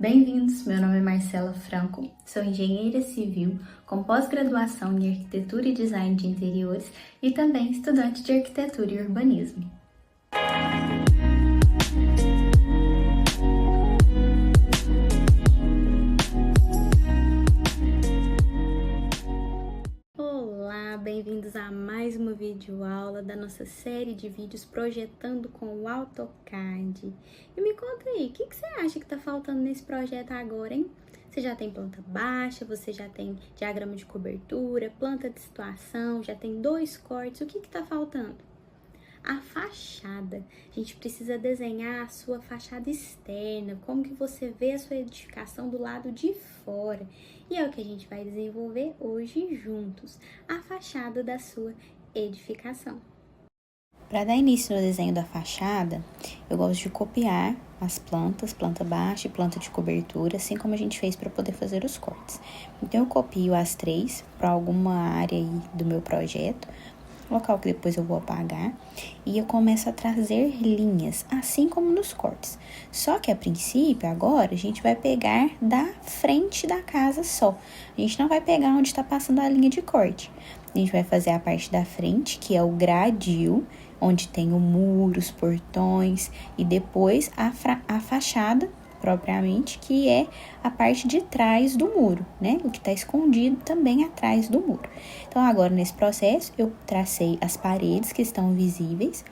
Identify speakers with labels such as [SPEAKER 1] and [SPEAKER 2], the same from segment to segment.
[SPEAKER 1] Bem-vindos, meu nome é Marcela Franco, sou engenheira civil com pós-graduação em arquitetura e design de interiores e também estudante de arquitetura e urbanismo. Olá, bem-vindos a mais uma videoaula da nossa série de vídeos projetando com o AutoCAD. E me conta aí, o que você acha que está faltando nesse projeto agora, hein? Você já tem planta baixa, você já tem diagrama de cobertura, planta de situação, já tem 2 cortes, o que está faltando? A fachada. A gente precisa desenhar a sua fachada externa, como que você vê a sua edificação do lado de fora. E é o que a gente vai desenvolver hoje juntos, a fachada da sua edificação.
[SPEAKER 2] Para dar início no desenho da fachada, eu gosto de copiar as plantas, planta baixa e planta de cobertura, assim como a gente fez para poder fazer os cortes. Então eu copio as 3 para alguma área aí do meu projeto, local que depois eu vou apagar, e eu começo a trazer linhas, assim como nos cortes. Só que a princípio, agora, a gente vai pegar da frente da casa só. A gente não vai pegar onde está passando a linha de corte. A gente vai fazer a parte da frente, que é o gradil, onde tem o muro, os portões, e depois a fachada, propriamente, que é a parte de trás do muro, né? O que está escondido também atrás do muro. Então, agora, nesse processo, eu tracei as paredes que estão visíveis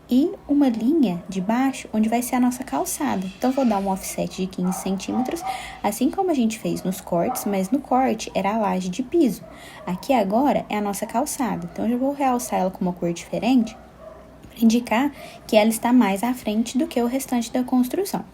[SPEAKER 2] e uma linha de baixo, onde vai ser a nossa calçada. Então, vou dar um offset de 15 centímetros, assim como a gente fez nos cortes, mas no corte era a laje de piso. Aqui, agora, é a nossa calçada. Então, eu já vou realçar ela com uma cor diferente, para indicar que ela está mais à frente do que o restante da construção.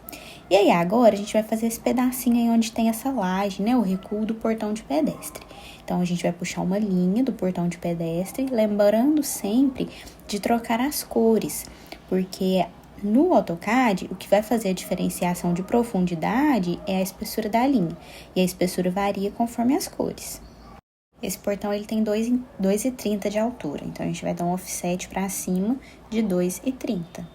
[SPEAKER 2] E aí, agora, a gente vai fazer esse pedacinho aí onde tem essa laje, né? O recuo do portão de pedestre. Então, a gente vai puxar uma linha do portão de pedestre, lembrando sempre de trocar as cores, porque no AutoCAD, o que vai fazer a diferenciação de profundidade é a espessura da linha, e a espessura varia conforme as cores. Esse portão ele tem 2,30 de altura, então a gente vai dar um offset para cima de 2,30.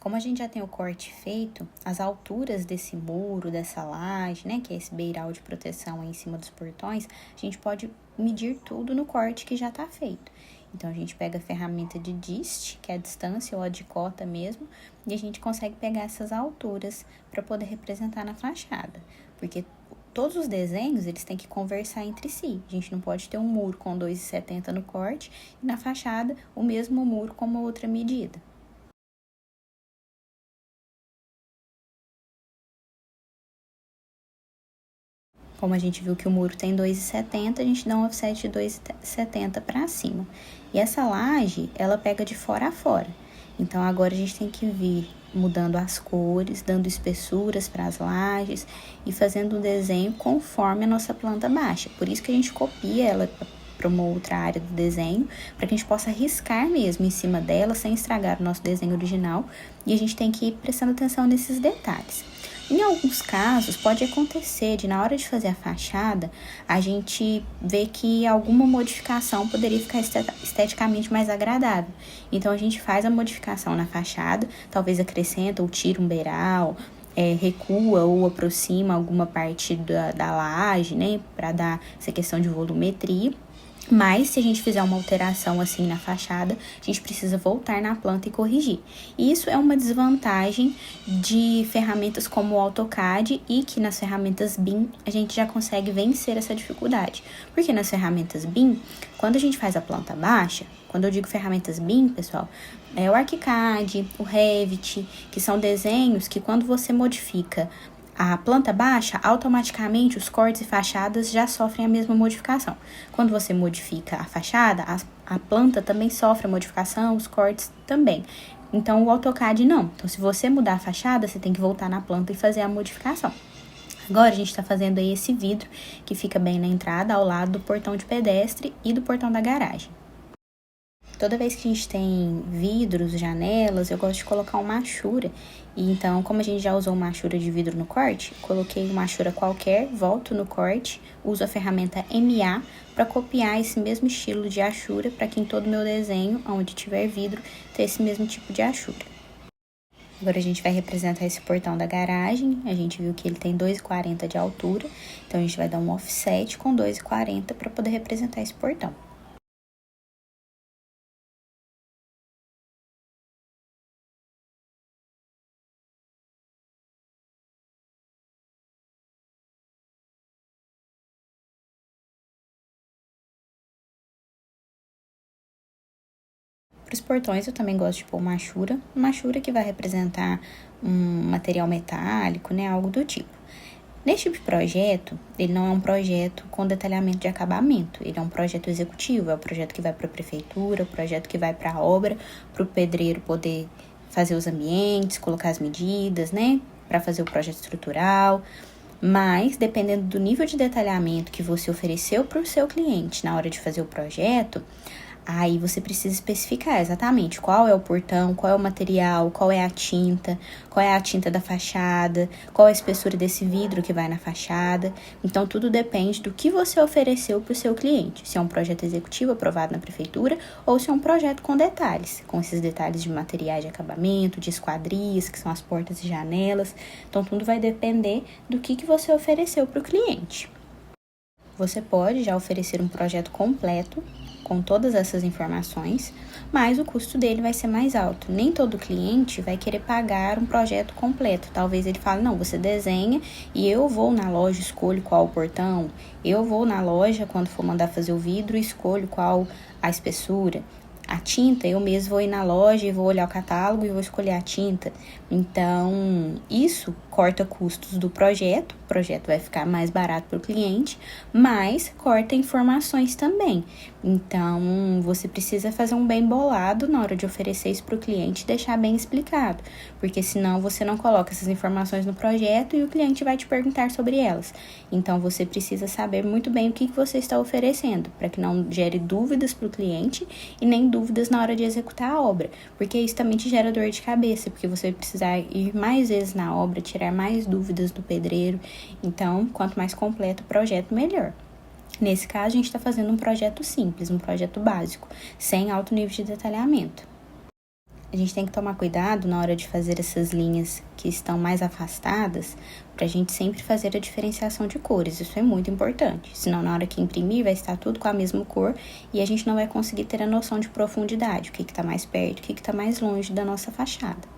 [SPEAKER 2] Como a gente já tem o corte feito, as alturas desse muro, dessa laje, né, que é esse beiral de proteção aí em cima dos portões, a gente pode medir tudo no corte que já tá feito. Então, a gente pega a ferramenta de dist, que é a distância ou a de cota mesmo, e a gente consegue pegar essas alturas para poder representar na fachada. Porque todos os desenhos, eles têm que conversar entre si. A gente não pode ter um muro com 2,70 no corte e na fachada o mesmo muro com uma outra medida. Como a gente viu que o muro tem 2,70, a gente dá um offset de 2,70 para cima. E essa laje, ela pega de fora a fora. Então, agora a gente tem que vir mudando as cores, dando espessuras para as lajes e fazendo um desenho conforme a nossa planta baixa. Por isso que a gente copia ela para uma outra área do desenho, para que a gente possa riscar mesmo em cima dela, sem estragar o nosso desenho original. E a gente tem que ir prestando atenção nesses detalhes. Em alguns casos, pode acontecer de, na hora de fazer a fachada, a gente ver que alguma modificação poderia ficar esteticamente mais agradável. Então, a gente faz a modificação na fachada, talvez acrescenta ou tira um beiral, recua ou aproxima alguma parte da laje, né, para dar essa questão de volumetria. Mas, se a gente fizer uma alteração assim na fachada, a gente precisa voltar na planta e corrigir. E isso é uma desvantagem de ferramentas como o AutoCAD e que nas ferramentas BIM a gente já consegue vencer essa dificuldade. Porque nas ferramentas BIM, quando a gente faz a planta baixa, quando eu digo ferramentas BIM, pessoal, é o ArchiCAD, o Revit, que são desenhos que quando você modifica a planta baixa, automaticamente os cortes e fachadas já sofrem a mesma modificação. Quando você modifica a fachada, a planta também sofre a modificação, os cortes também. Então, o AutoCAD não. Então, se você mudar a fachada, você tem que voltar na planta e fazer a modificação. Agora, a gente está fazendo aí esse vidro que fica bem na entrada, ao lado do portão de pedestre e do portão da garagem. Toda vez que a gente tem vidros, janelas, eu gosto de colocar uma machura. E então, como a gente já usou uma machura de vidro no corte, coloquei uma machura qualquer, volto no corte, uso a ferramenta MA para copiar esse mesmo estilo de achura para que em todo o meu desenho, onde tiver vidro, tenha esse mesmo tipo de achura. Agora a gente vai representar esse portão da garagem. A gente viu que ele tem 2,40 de altura, então a gente vai dar um offset com 2,40 para poder representar esse portão. Para os portões eu também gosto de pôr uma achura que vai representar um material metálico, né, algo do tipo. Neste tipo de projeto, ele não é um projeto com detalhamento de acabamento, ele é um projeto executivo, é o projeto que vai para a prefeitura, o projeto que vai para a obra, para o pedreiro poder fazer os ambientes, colocar as medidas, né, para fazer o projeto estrutural. Mas, dependendo do nível de detalhamento que você ofereceu para o seu cliente na hora de fazer o projeto, aí você precisa especificar exatamente qual é o portão, qual é o material, qual é a tinta da fachada, qual é a espessura desse vidro que vai na fachada. Então, tudo depende do que você ofereceu para o seu cliente. Se é um projeto executivo aprovado na prefeitura ou se é um projeto com detalhes, com esses detalhes de materiais de acabamento, de esquadrias, que são as portas e janelas. Então, tudo vai depender do que você ofereceu para o cliente. Você pode já oferecer um projeto completo, com todas essas informações, mas o custo dele vai ser mais alto. Nem todo cliente vai querer pagar um projeto completo. Talvez ele fale, não, você desenha e eu vou na loja, escolho qual o portão. Eu vou na loja, quando for mandar fazer o vidro, escolho qual a espessura. A tinta, eu mesmo vou ir na loja e vou olhar o catálogo e vou escolher a tinta. Então, isso corta custos do projeto. O projeto vai ficar mais barato para o cliente, mas corta informações também. Então, você precisa fazer um bem bolado na hora de oferecer isso para o cliente e deixar bem explicado. Porque senão você não coloca essas informações no projeto e o cliente vai te perguntar sobre elas. Então, você precisa saber muito bem o que você está oferecendo, para que não gere dúvidas para o cliente e nem dúvidas na hora de executar a obra, porque isso também te gera dor de cabeça, porque você vai precisar ir mais vezes na obra, tirar mais dúvidas do pedreiro. Então, quanto mais completo o projeto, melhor. Nesse caso, a gente está fazendo um projeto simples, um projeto básico, sem alto nível de detalhamento. A gente tem que tomar cuidado na hora de fazer essas linhas que estão mais afastadas, para a gente sempre fazer a diferenciação de cores. Isso é muito importante, senão na hora que imprimir vai estar tudo com a mesma cor e a gente não vai conseguir ter a noção de profundidade, o que está mais perto, o que está mais longe da nossa fachada.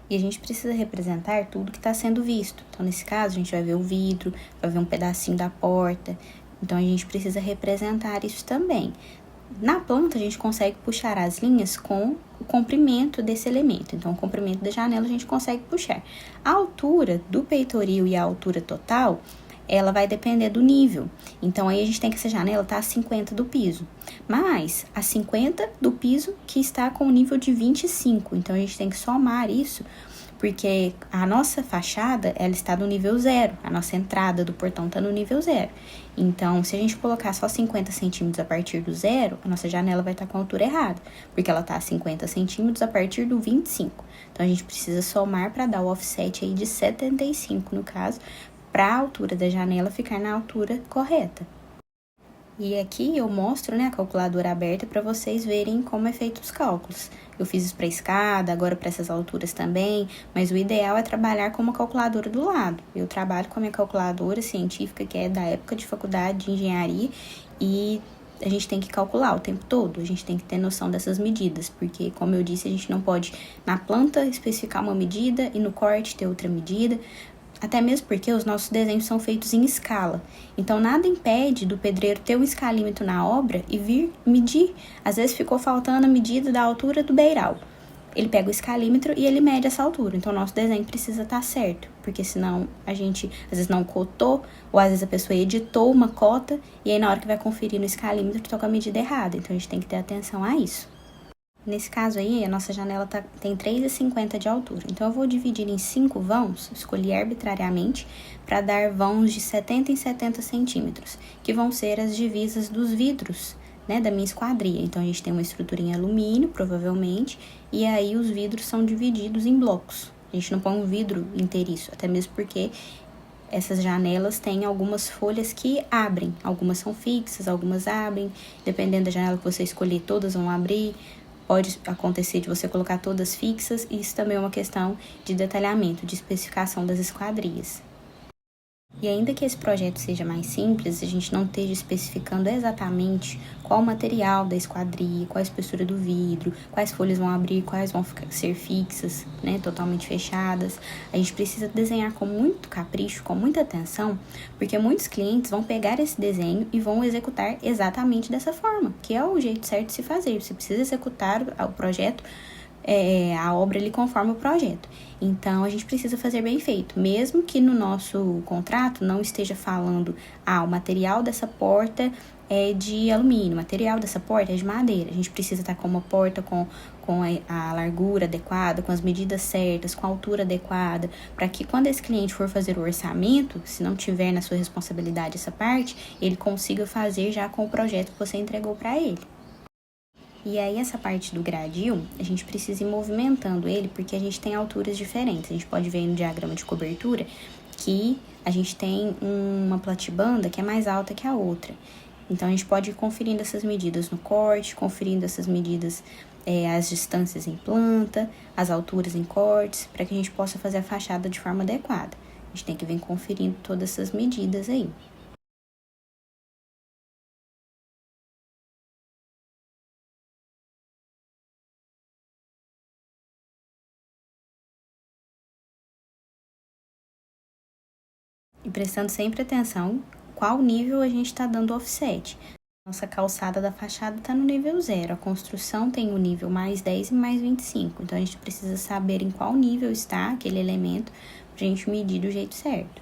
[SPEAKER 2] E a gente precisa representar tudo que está sendo visto. Então, nesse caso, a gente vai ver o vidro, vai ver um pedacinho da porta. Então, a gente precisa representar isso também. Na planta, a gente consegue puxar as linhas com o comprimento desse elemento. Então, o comprimento da janela a gente consegue puxar. A altura do peitoril e a altura total, ela vai depender do nível. Então, aí a gente tem que essa janela tá a 50 do piso. Mas, a 50 do piso que está com o nível de 25. Então, a gente tem que somar isso, porque a nossa fachada, ela está no nível 0. A nossa entrada do portão está no nível 0. Então, se a gente colocar só 50 centímetros a partir do 0, a nossa janela vai estar com a altura errada, porque ela está a 50 centímetros a partir do 25. Então, a gente precisa somar para dar o offset aí de 75, no caso, para a altura da janela ficar na altura correta. E aqui eu mostro, né, a calculadora aberta para vocês verem como é feito os cálculos. Eu fiz isso para escada, agora para essas alturas também, mas o ideal é trabalhar com uma calculadora do lado. Eu trabalho com a minha calculadora científica, que é da época de faculdade de engenharia, e a gente tem que calcular o tempo todo, a gente tem que ter noção dessas medidas, porque, como eu disse, a gente não pode, na planta, especificar uma medida e no corte ter outra medida. Até mesmo porque os nossos desenhos são feitos em escala. Então, nada impede do pedreiro ter um escalímetro na obra e vir medir. Às vezes, ficou faltando a medida da altura do beiral. Ele pega o escalímetro e ele mede essa altura. Então, o nosso desenho precisa estar certo. Porque senão, a gente, às vezes, não cotou, ou às vezes a pessoa editou uma cota, e aí, na hora que vai conferir no escalímetro, toca a medida errada. Então, a gente tem que ter atenção a isso. Nesse caso aí, a nossa janela tem 3,50 de altura. Então, eu vou dividir em 5 vãos, escolhi arbitrariamente, para dar vãos de 70 em 70 centímetros, que vão ser as divisas dos vidros né, da minha esquadria. Então, a gente tem uma estrutura em alumínio, provavelmente, e aí os vidros são divididos em blocos. A gente não põe um vidro inteiriço, até mesmo porque essas janelas têm algumas folhas que abrem. Algumas são fixas, algumas abrem. Dependendo da janela que você escolher, todas vão abrir. Pode acontecer de você colocar todas fixas. E isso também é uma questão de detalhamento, de especificação das esquadrias. E ainda que esse projeto seja mais simples, a gente não esteja especificando exatamente qual o material da esquadria, qual a espessura do vidro, quais folhas vão abrir, quais vão ser fixas, né, totalmente fechadas. A gente precisa desenhar com muito capricho, com muita atenção, porque muitos clientes vão pegar esse desenho e vão executar exatamente dessa forma, que é o jeito certo de se fazer. Você precisa executar o projeto, a obra ali conforme o projeto. Então, a gente precisa fazer bem feito, mesmo que no nosso contrato não esteja falando, o material dessa porta é de alumínio, o material dessa porta é de madeira. A gente precisa estar com uma porta com a largura adequada, com as medidas certas, com a altura adequada, para que quando esse cliente for fazer o orçamento, se não tiver na sua responsabilidade essa parte, ele consiga fazer já com o projeto que você entregou para ele. E aí, essa parte do gradil, a gente precisa ir movimentando ele, porque a gente tem alturas diferentes. A gente pode ver no diagrama de cobertura que a gente tem uma platibanda que é mais alta que a outra. Então, a gente pode ir conferindo essas medidas no corte, conferindo essas medidas, as distâncias em planta, as alturas em cortes, para que a gente possa fazer a fachada de forma adequada. A gente tem que vir conferindo todas essas medidas aí. E prestando sempre atenção qual nível a gente está dando offset. Nossa calçada da fachada está no nível 0, a construção tem o nível mais 10 e mais 25. Então, a gente precisa saber em qual nível está aquele elemento para a gente medir do jeito certo.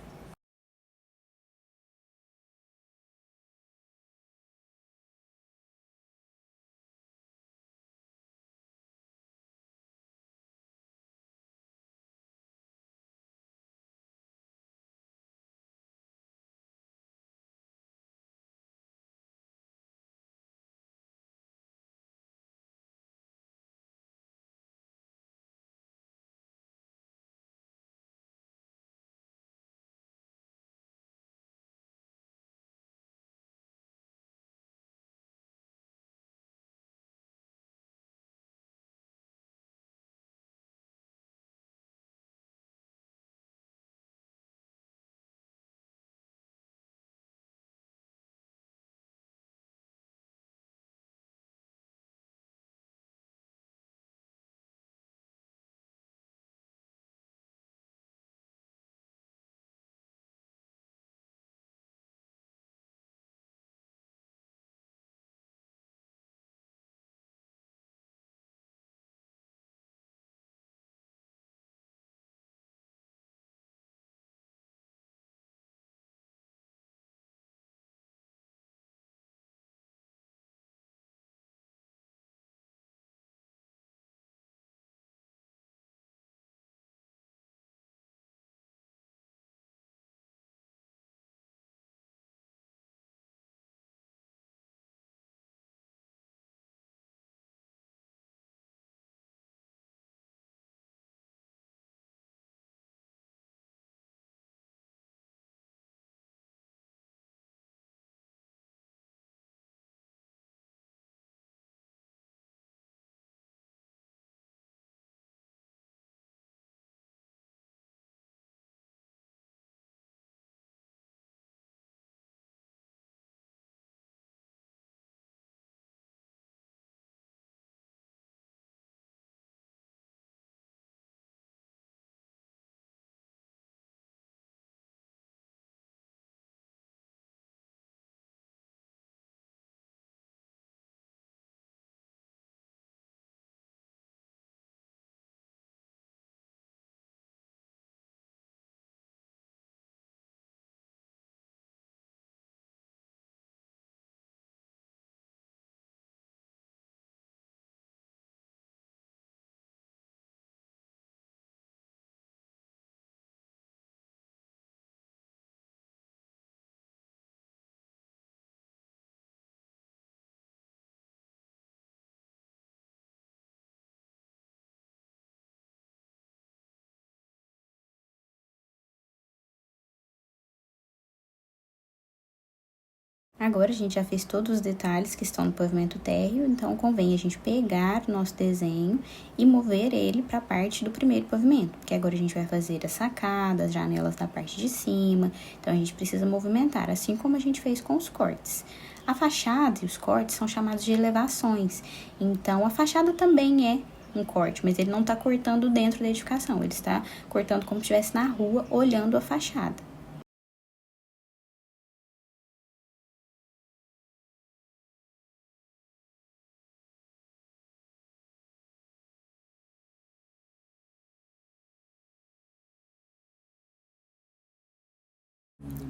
[SPEAKER 2] Agora a gente já fez todos os detalhes que estão no pavimento térreo, então convém a gente pegar o nosso desenho e mover ele para a parte do primeiro pavimento, porque agora a gente vai fazer a sacada, as janelas da parte de cima, então a gente precisa movimentar, assim como a gente fez com os cortes. A fachada e os cortes são chamados de elevações, então a fachada também é um corte, mas ele não está cortando dentro da edificação, ele está cortando como se estivesse na rua, olhando a fachada.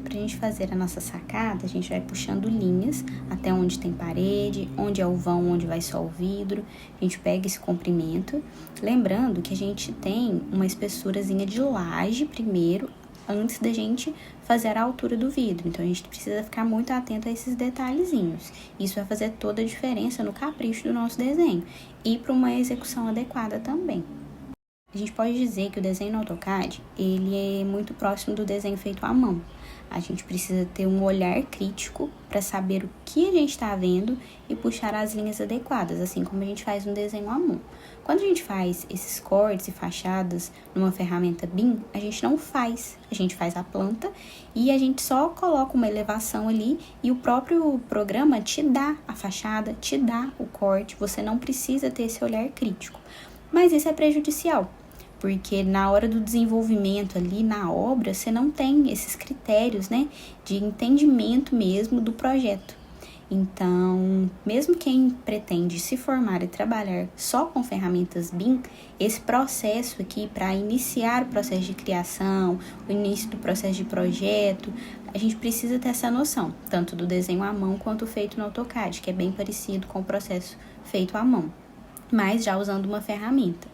[SPEAKER 2] Para a gente fazer a nossa sacada, a gente vai puxando linhas até onde tem parede, onde é o vão, onde vai só o vidro. A gente pega esse comprimento, lembrando que a gente tem uma espessurazinha de laje primeiro, antes da gente fazer a altura do vidro. Então, a gente precisa ficar muito atento a esses detalhezinhos. Isso vai fazer toda a diferença no capricho do nosso desenho e para uma execução adequada também. A gente pode dizer que o desenho no AutoCAD, ele é muito próximo do desenho feito à mão. A gente precisa ter um olhar crítico para saber o que a gente está vendo e puxar as linhas adequadas, assim como a gente faz um desenho à mão. Quando a gente faz esses cortes e fachadas numa ferramenta BIM, a gente não faz. A gente faz a planta e a gente só coloca uma elevação ali e o próprio programa te dá a fachada, te dá o corte. Você não precisa ter esse olhar crítico. Mas isso é prejudicial, porque na hora do desenvolvimento ali na obra, você não tem esses critérios, né, de entendimento mesmo do projeto. Então, mesmo quem pretende se formar e trabalhar só com ferramentas BIM, esse processo aqui para iniciar o processo de criação, o início do processo de projeto, a gente precisa ter essa noção, tanto do desenho à mão quanto feito no AutoCAD, que é bem parecido com o processo feito à mão, mas já usando uma ferramenta.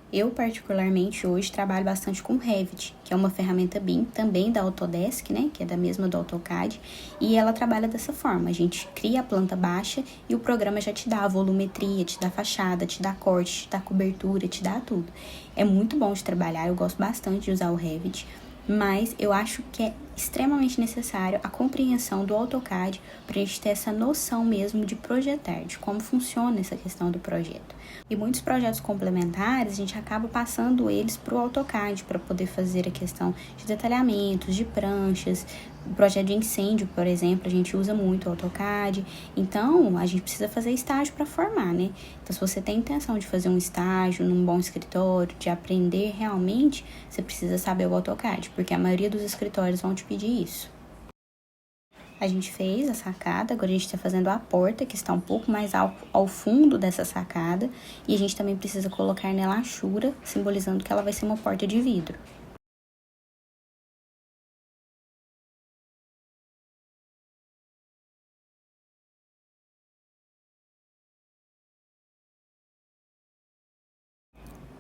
[SPEAKER 2] Eu, particularmente, hoje trabalho bastante com Revit, que é uma ferramenta BIM, também da Autodesk, né, que é da mesma do AutoCAD, e ela trabalha dessa forma. A gente cria a planta baixa e o programa já te dá a volumetria, te dá fachada, te dá corte, te dá cobertura, te dá tudo. É muito bom de trabalhar, eu gosto bastante de usar o Revit, mas eu acho que é extremamente necessário a compreensão do AutoCAD para a gente ter essa noção mesmo de projetar, de como funciona essa questão do projeto. E muitos projetos complementares, a gente acaba passando eles para o AutoCAD para poder fazer a questão de detalhamentos, de pranchas. O projeto de incêndio, por exemplo, a gente usa muito o AutoCAD. Então, a gente precisa fazer estágio para formar, né? Então, se você tem intenção de fazer um estágio num bom escritório, de aprender realmente, você precisa saber o AutoCAD, porque a maioria dos escritórios vão te pedir isso. A gente fez a sacada, agora a gente está fazendo a porta, que está um pouco mais ao fundo dessa sacada. E a gente também precisa colocar nela a achura, simbolizando que ela vai ser uma porta de vidro.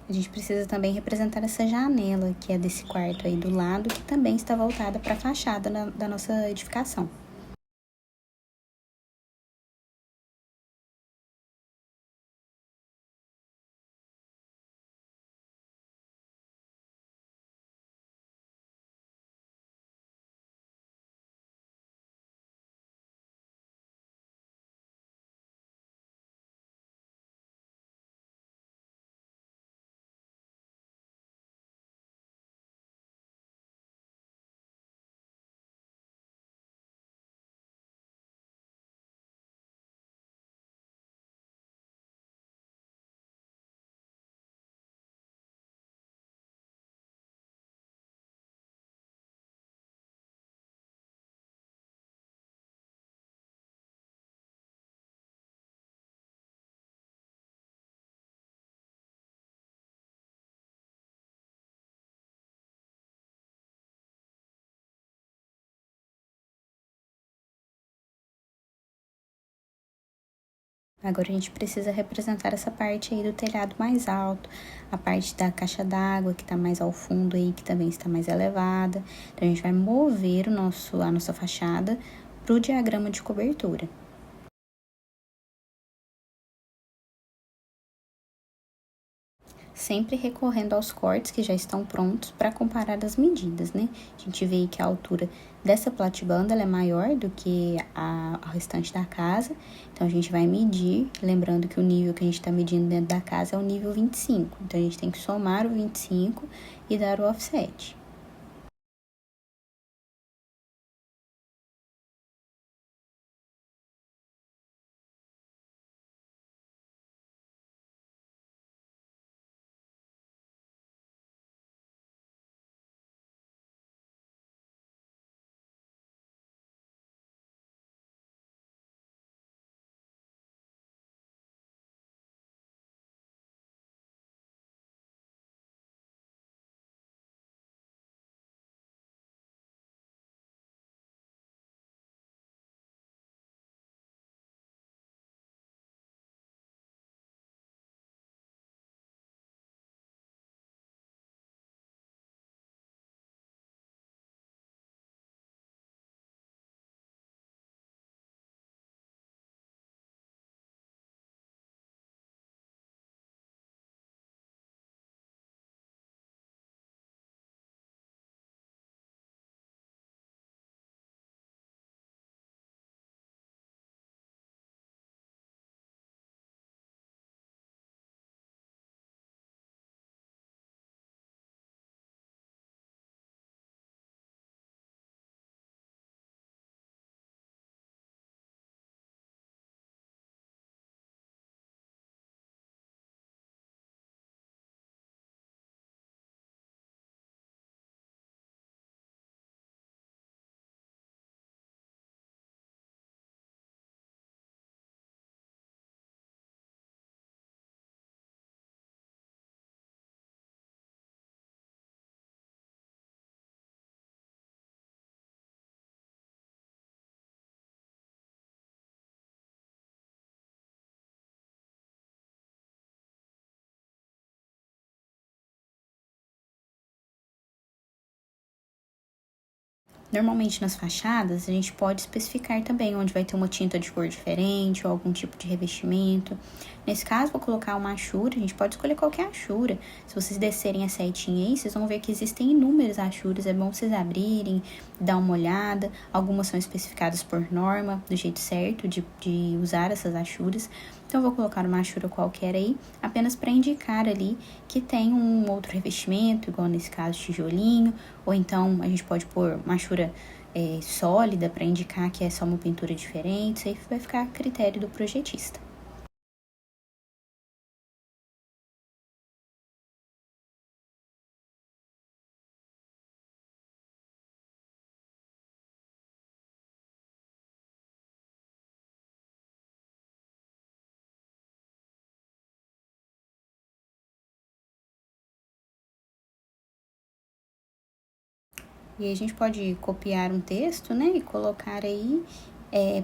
[SPEAKER 2] A gente precisa também representar essa janela, que é desse quarto aí do lado, que também está voltada para a fachada da nossa edificação. Agora a gente precisa representar essa parte aí do telhado mais alto, a parte da caixa d'água que está mais ao fundo aí, que também está mais elevada. Então a gente vai mover a nossa fachada para o diagrama de cobertura. sempre recorrendo aos cortes que já estão prontos para comparar as medidas, né? A gente vê que a altura dessa platibanda ela é maior do que a restante da casa, então a gente vai medir, lembrando que o nível que a gente está medindo dentro da casa é o nível 25, então a gente tem que somar o 25 e dar o offset. Normalmente nas fachadas, a gente pode especificar também onde vai ter uma tinta de cor diferente ou algum tipo de revestimento. Nesse caso, vou colocar uma achura, a gente pode escolher qualquer achura. Se vocês descerem a setinha aí, vocês vão ver que existem inúmeras achuras, é bom vocês abrirem, dar uma olhada. Algumas são especificadas por norma, do jeito certo de usar essas achuras. Então, eu vou colocar uma achura qualquer aí, apenas para indicar ali que tem um outro revestimento, igual nesse caso, tijolinho, ou então a gente pode pôr uma achura sólida para indicar que é só uma pintura diferente. Isso aí vai ficar a critério do projetista. E aí a gente pode copiar um texto, né, e colocar aí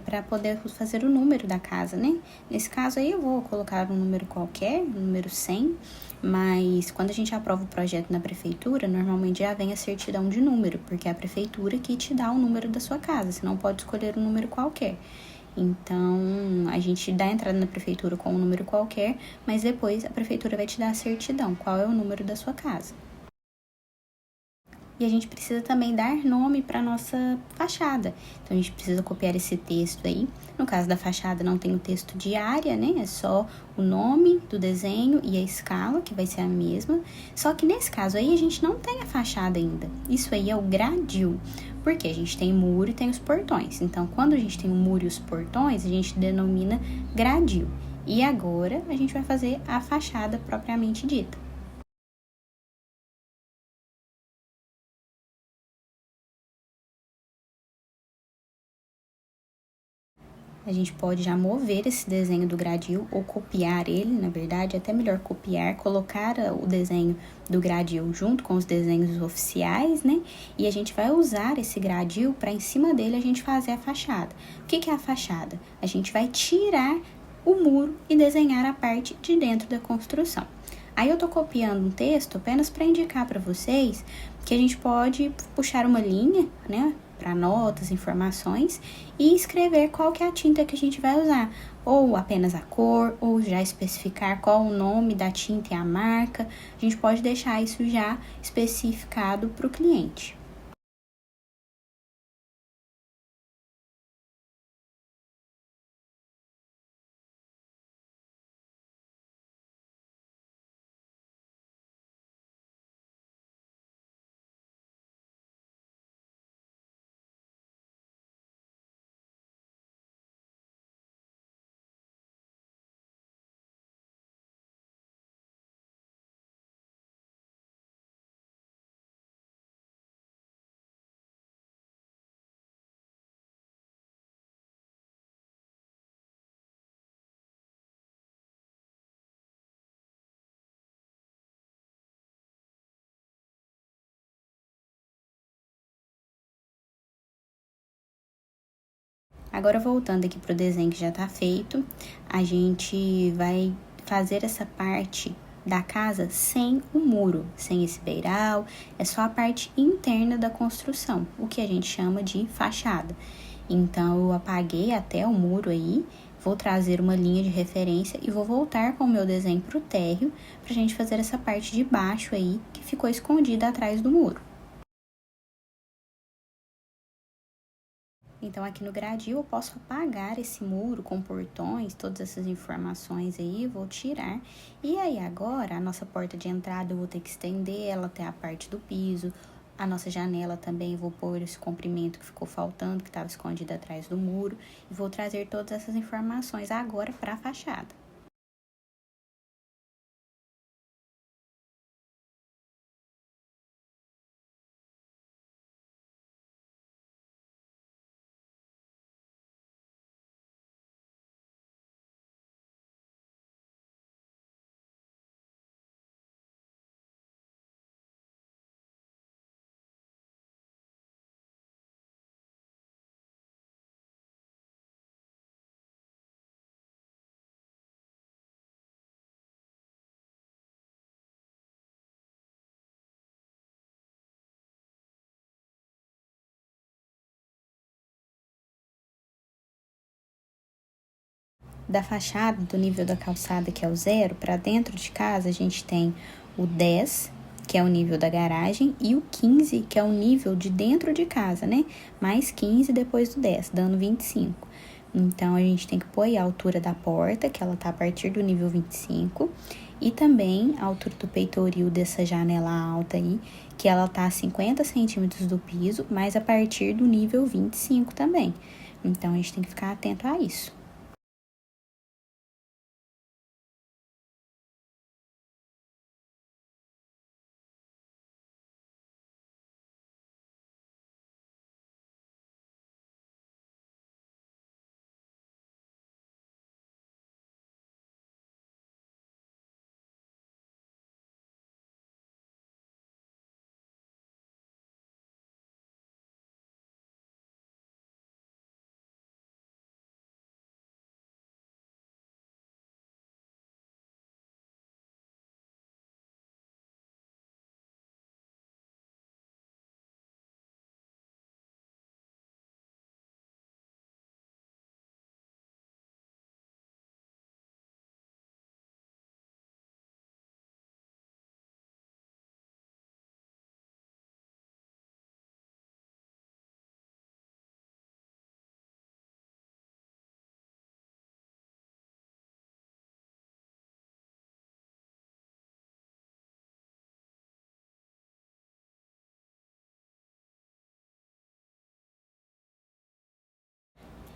[SPEAKER 2] para poder fazer o número da casa, né? Nesse caso aí eu vou colocar um número qualquer, um número 100, mas quando a gente aprova o projeto na prefeitura, normalmente já vem a certidão de número, porque é a prefeitura que te dá o número da sua casa, você não pode escolher um número qualquer. Então, a gente dá a entrada na prefeitura com um número qualquer, mas depois a prefeitura vai te dar a certidão, qual é o número da sua casa. E a gente precisa também dar nome para nossa fachada. Então, a gente precisa copiar esse texto aí. No caso da fachada, não tem o texto de área, né? É só o nome do desenho e a escala, que vai ser a mesma. Só que nesse caso aí, a gente não tem a fachada ainda. Isso aí é o gradil. Porque a gente tem muro e tem os portões. Então, quando a gente tem o muro e os portões, a gente denomina gradil. E agora, a gente vai fazer a fachada propriamente dita. A gente pode já mover esse desenho do gradil ou copiar ele, na verdade, até melhor copiar, colocar o desenho do gradil junto com os desenhos oficiais, né? E a gente vai usar esse gradil para em cima dele a gente fazer a fachada. O que é a fachada? A gente vai tirar o muro e desenhar a parte de dentro da construção. Aí eu tô copiando um texto apenas para indicar para vocês que a gente pode puxar uma linha, né? para notas, informações e escrever qual que é a tinta que a gente vai usar, ou apenas a cor, ou já especificar qual o nome da tinta e a marca. A gente pode deixar isso já especificado para o cliente. Agora, voltando aqui para o desenho que já está feito, a gente vai fazer essa parte da casa sem o muro, sem esse beiral, é só a parte interna da construção, o que a gente chama de fachada. Então, eu apaguei até o muro aí, vou trazer uma linha de referência e vou voltar com o meu desenho para o térreo, para a gente fazer essa parte de baixo aí, que ficou escondida atrás do muro. Então, aqui no gradil, eu posso apagar esse muro com portões, todas essas informações aí, eu vou tirar. E aí, agora, a nossa porta de entrada, eu vou ter que estender ela até a parte do piso. A nossa janela também, eu vou pôr esse comprimento que ficou faltando, que estava escondido atrás do muro. E vou trazer todas essas informações agora para a fachada. Da fachada, do nível da calçada, que é o 0, para dentro de casa, a gente tem o 10, que é o nível da garagem, e o 15, que é o nível de dentro de casa, né? Mais 15 depois do 10, dando 25. Então, a gente tem que pôr a altura da porta, que ela tá a partir do nível 25, e também a altura do peitoril dessa janela alta aí, que ela tá a 50 centímetros do piso, mas a partir do nível 25 também. Então, a gente tem que ficar atento a isso.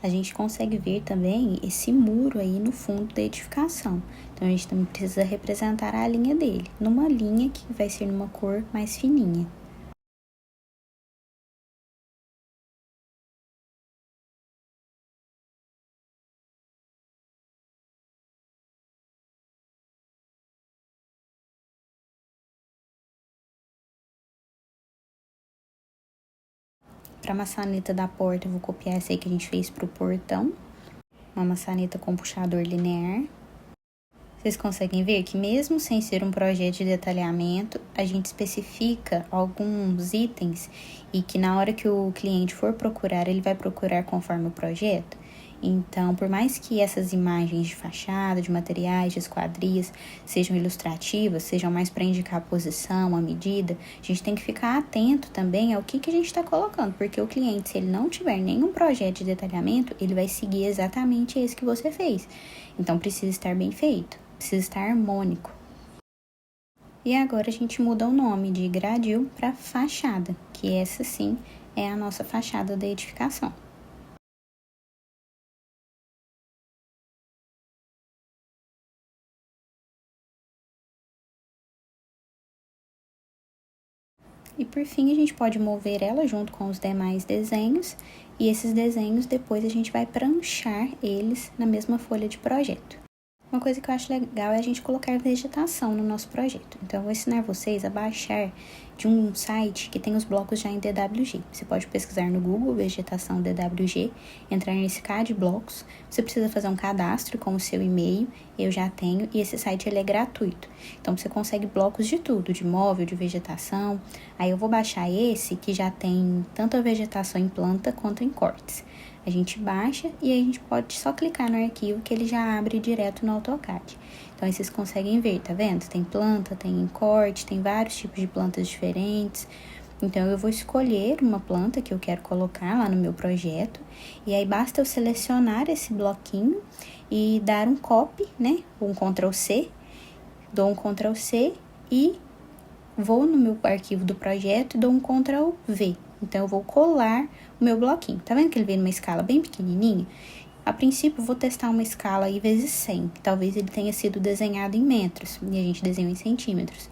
[SPEAKER 2] A gente consegue ver também esse muro aí no fundo da edificação. Então, a gente também precisa representar a linha dele, numa linha que vai ser numa cor mais fininha. Para a maçaneta da porta, eu vou copiar essa aí que a gente fez para o portão. Uma maçaneta com puxador linear. Vocês conseguem ver que mesmo sem ser um projeto de detalhamento, a gente especifica alguns itens e que na hora que o cliente for procurar, ele vai procurar conforme o projeto? Então, por mais que essas imagens de fachada, de materiais, de esquadrias, sejam ilustrativas, sejam mais para indicar a posição, a medida, a gente tem que ficar atento também ao que a gente está colocando, porque o cliente, se ele não tiver nenhum projeto de detalhamento, ele vai seguir exatamente esse que você fez. Então, precisa estar bem feito, precisa estar harmônico. E agora a gente muda o nome de gradil para fachada, que essa sim é a nossa fachada da edificação. E por fim, a gente pode mover ela junto com os demais desenhos, e esses desenhos depois a gente vai pranchar eles na mesma folha de projeto. Uma coisa que eu acho legal é a gente colocar vegetação no nosso projeto. Então, eu vou ensinar vocês a baixar de um site que tem os blocos já em DWG. Você pode pesquisar no Google vegetação DWG, entrar nesse CAD blocos. Você precisa fazer um cadastro com o seu e-mail, eu já tenho, e esse site ele é gratuito. Então, você consegue blocos de tudo, de móvel, de vegetação. Aí eu vou baixar esse que já tem tanto a vegetação em planta quanto em cortes. A gente baixa e aí a gente pode só clicar no arquivo que ele já abre direto no AutoCAD. Então, aí vocês conseguem ver, tá vendo? Tem planta, tem corte, tem vários tipos de plantas diferentes. Então, eu vou escolher uma planta que eu quero colocar lá no meu projeto. E aí, basta eu selecionar esse bloquinho e dar um copy, né? Um Ctrl+C. Dou um Ctrl+C e vou no meu arquivo do projeto e dou um Ctrl+V. Então, eu vou colar o meu bloquinho. Tá vendo que ele veio numa escala bem pequenininha? A princípio, eu vou testar uma escala aí vezes 100. Talvez ele tenha sido desenhado em metros e a gente desenhou em centímetros.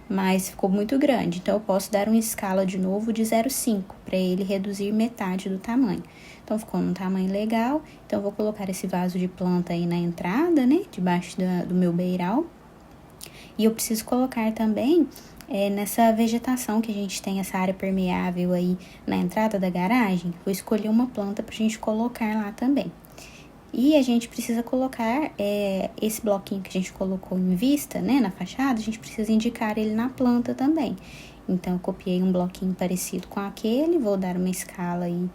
[SPEAKER 2] Mas ficou muito grande, então eu posso dar uma escala de novo de 0,5 para ele reduzir metade do tamanho. Então, ficou num tamanho legal. Então, eu vou colocar esse vaso de planta aí na entrada, né? Debaixo do meu beiral. E eu preciso colocar também nessa vegetação que a gente tem, essa área permeável aí na entrada da garagem, vou escolher uma planta pra gente colocar lá também. E a gente precisa colocar esse bloquinho que a gente colocou em vista, né, na fachada, a gente precisa indicar ele na planta também. Então, eu copiei um bloquinho parecido com aquele, vou dar uma escala aí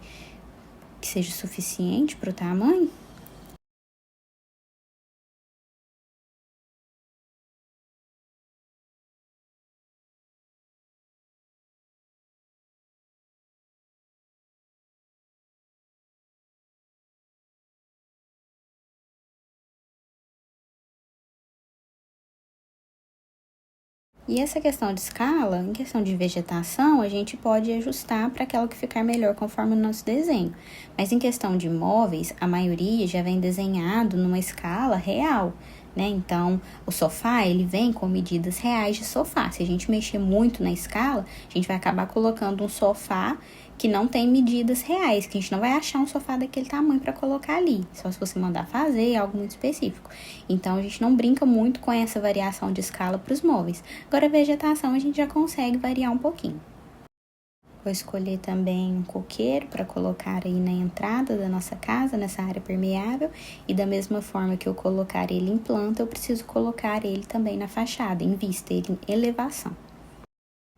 [SPEAKER 2] que seja suficiente pro tamanho. E essa questão de escala, em questão de vegetação, a gente pode ajustar para aquela que ficar melhor conforme o nosso desenho. Mas em questão de móveis, a maioria já vem desenhado numa escala real, né? Então, o sofá, ele vem com medidas reais de sofá. Se a gente mexer muito na escala, a gente vai acabar colocando um sofá que não tem medidas reais, que a gente não vai achar um sofá daquele tamanho para colocar ali, só se você mandar fazer algo muito específico. Então, a gente não brinca muito com essa variação de escala para os móveis. Agora, a vegetação, a gente já consegue variar um pouquinho. Vou escolher também um coqueiro para colocar aí na entrada da nossa casa, nessa área permeável. E da mesma forma que eu colocar ele em planta, eu preciso colocar ele também na fachada, em vista, ele em elevação.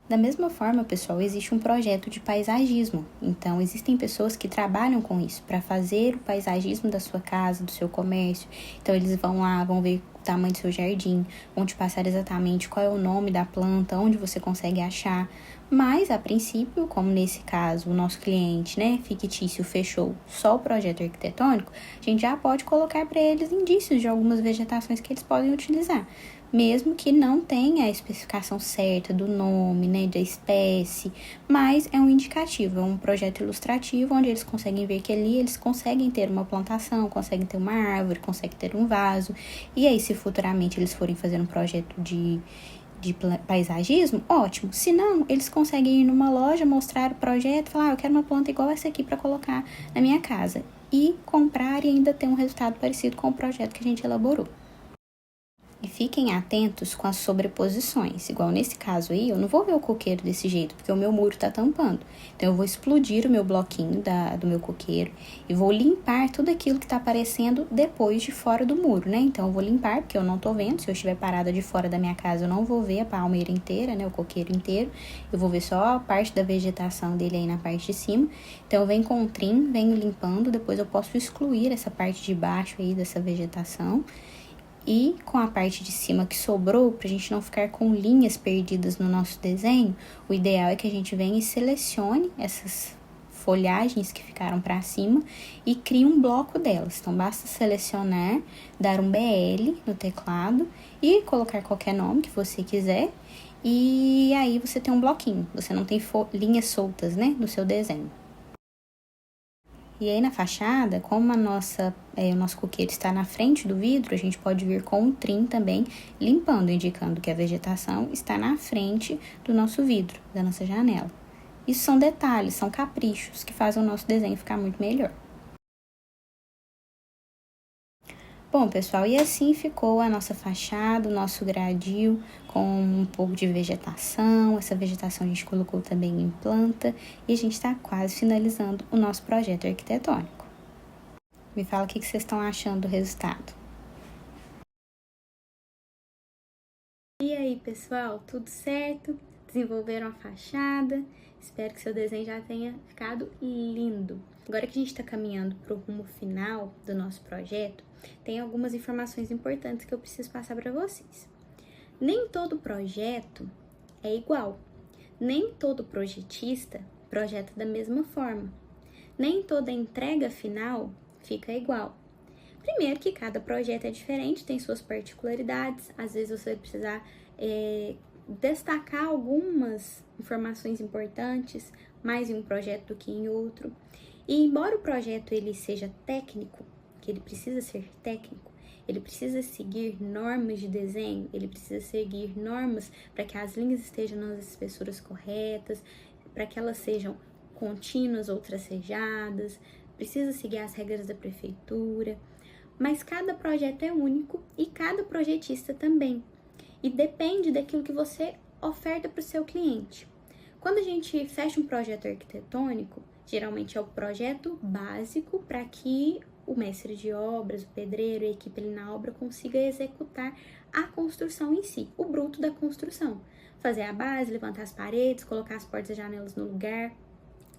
[SPEAKER 2] Da mesma forma, pessoal, existe um projeto de paisagismo. Então, existem pessoas que trabalham com isso, para fazer o paisagismo da sua casa, do seu comércio. Então, eles vão lá, vão ver o tamanho do seu jardim, vão te passar exatamente qual é o nome da planta, onde você consegue achar. Mas, a princípio, como nesse caso, o nosso cliente, né, fictício, fechou só o projeto arquitetônico, a gente já pode colocar para eles indícios de algumas vegetações que eles podem utilizar. Mesmo que não tenha a especificação certa do nome, né, da espécie, mas é um indicativo, é um projeto ilustrativo onde eles conseguem ver que ali eles conseguem ter uma plantação, conseguem ter uma árvore, conseguem ter um vaso. E aí, se futuramente eles forem fazer um projeto de paisagismo, ótimo. Se não, eles conseguem ir numa loja, mostrar o projeto, falar, eu quero uma planta igual essa aqui para colocar na minha casa. E comprar e ainda ter um resultado parecido com o projeto que a gente elaborou. E fiquem atentos com as sobreposições. Igual nesse caso aí, eu não vou ver o coqueiro desse jeito, porque o meu muro tá tampando. Então, eu vou explodir o meu bloquinho do meu coqueiro e vou limpar tudo aquilo que tá aparecendo depois de fora do muro, né? Então, eu vou limpar, porque eu não tô vendo. Se eu estiver parada de fora da minha casa, eu não vou ver a palmeira inteira, né? O coqueiro inteiro. Eu vou ver só a parte da vegetação dele aí na parte de cima. Então, eu venho com o trim, venho limpando. Depois, eu posso excluir essa parte de baixo aí dessa vegetação. E com a parte de cima que sobrou, para a gente não ficar com linhas perdidas no nosso desenho, o ideal é que a gente venha e selecione essas folhagens que ficaram para cima e crie um bloco delas. Então, basta selecionar, dar um BL no teclado e colocar qualquer nome que você quiser. E aí você tem um bloquinho, você não tem linhas soltas, né, no seu desenho. E aí na fachada, como o nosso coqueiro está na frente do vidro, a gente pode vir com um trim também limpando, indicando que a vegetação está na frente do nosso vidro, da nossa janela. Isso são detalhes, são caprichos que fazem o nosso desenho ficar muito melhor. Bom, pessoal, e assim ficou a nossa fachada, o nosso gradil com um pouco de vegetação. Essa vegetação a gente colocou também em planta e a gente está quase finalizando o nosso projeto arquitetônico. Me fala o que vocês estão achando do resultado.
[SPEAKER 1] E aí, pessoal, tudo certo? Desenvolveram a fachada? Espero que seu desenho já tenha ficado lindo. Agora que a gente está caminhando para o rumo final do nosso projeto, tem algumas informações importantes que eu preciso passar para vocês. Nem todo projeto é igual. Nem todo projetista projeta da mesma forma. Nem toda entrega final fica igual. Primeiro que cada projeto é diferente, tem suas particularidades. Às vezes você vai precisar destacar algumas informações importantes mais em um projeto do que em outro. E embora o projeto ele seja técnico, que ele precisa ser técnico, ele precisa seguir normas de desenho, ele precisa seguir normas para que as linhas estejam nas espessuras corretas, para que elas sejam contínuas ou tracejadas, precisa seguir as regras da prefeitura. Mas cada projeto é único e cada projetista também. E depende daquilo que você oferta para o seu cliente. Quando a gente fecha um projeto arquitetônico, geralmente é o projeto básico para que o mestre de obras, o pedreiro, a equipe ali na obra consiga executar a construção em si, o bruto da construção. Fazer a base, levantar as paredes, colocar as portas e janelas no lugar.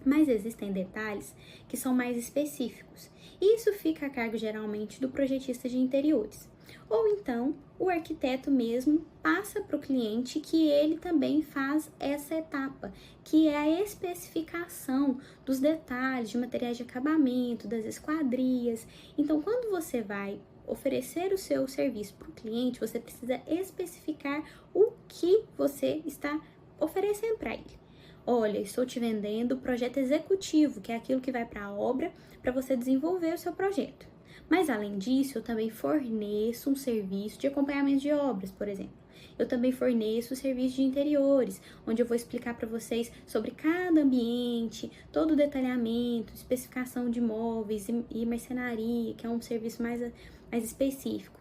[SPEAKER 1] Mas existem detalhes que são mais específicos. E isso fica a cargo geralmente do projetista de interiores. Ou então, o arquiteto mesmo passa para o cliente que ele também faz essa etapa, que é a especificação dos detalhes de materiais de acabamento, das esquadrias. Então, quando você vai oferecer o seu serviço para o cliente, você precisa especificar o que você está oferecendo para ele. Olha, estou te vendendo o projeto executivo, que é aquilo que vai para a obra para você desenvolver o seu projeto. Mas, além disso, eu também forneço um serviço de acompanhamento de obras, por exemplo. Eu também forneço o serviço de interiores, onde eu vou explicar para vocês sobre cada ambiente, todo o detalhamento, especificação de móveis e marcenaria, que é um serviço mais específico.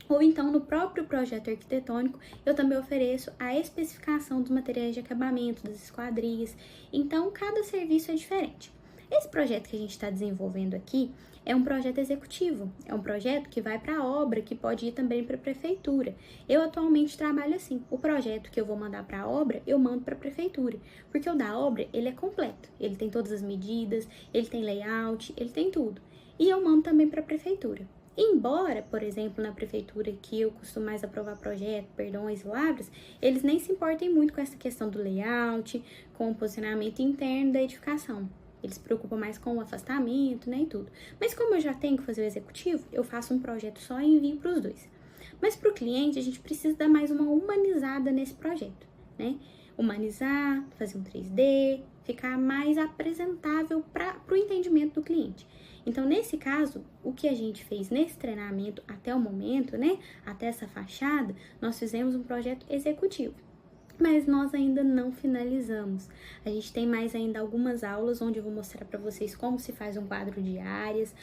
[SPEAKER 1] Ou então, no próprio projeto arquitetônico, eu também ofereço a especificação dos materiais de acabamento, das esquadrias. Então, cada serviço é diferente. Esse projeto que a gente está desenvolvendo aqui é um projeto executivo, é um projeto que vai para a obra, que pode ir também para a prefeitura. Eu atualmente trabalho assim, o projeto que eu vou mandar para a obra, eu mando para a prefeitura, porque o da obra, ele é completo, ele tem todas as medidas, ele tem layout, ele tem tudo. E eu mando também para a prefeitura. Embora, por exemplo, na prefeitura que eu costumo mais aprovar projeto, perdões e lavras, eles nem se importem muito com essa questão do layout, com o posicionamento interno da edificação. Eles se preocupam mais com o afastamento, né, e tudo. Mas como eu já tenho que fazer o executivo, eu faço um projeto só e envio para os dois. Mas para o cliente, a gente precisa dar mais uma humanizada nesse projeto, né? Humanizar, fazer um 3D, ficar mais apresentável para o entendimento do cliente. Então, nesse caso, o que a gente fez nesse treinamento até o momento, né, até essa fachada, nós fizemos um projeto executivo. Mas nós ainda não finalizamos. A gente tem mais ainda algumas aulas onde eu vou mostrar para vocês como se faz um quadro de áreas,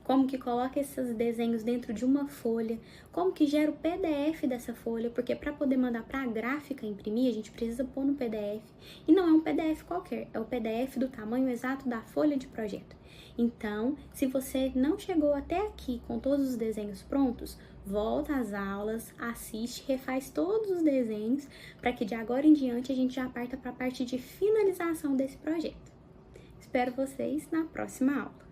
[SPEAKER 1] como que coloca esses desenhos dentro de uma folha, como que gera o PDF dessa folha, porque para poder mandar para a gráfica imprimir, a gente precisa pôr no PDF. E não é um PDF qualquer, é o PDF do tamanho exato da folha de projeto. Então, se você não chegou até aqui com todos os desenhos prontos, volta às aulas, assiste, refaz todos os desenhos, para que de agora em diante a gente já parta para a parte de finalização desse projeto. Espero vocês na próxima aula.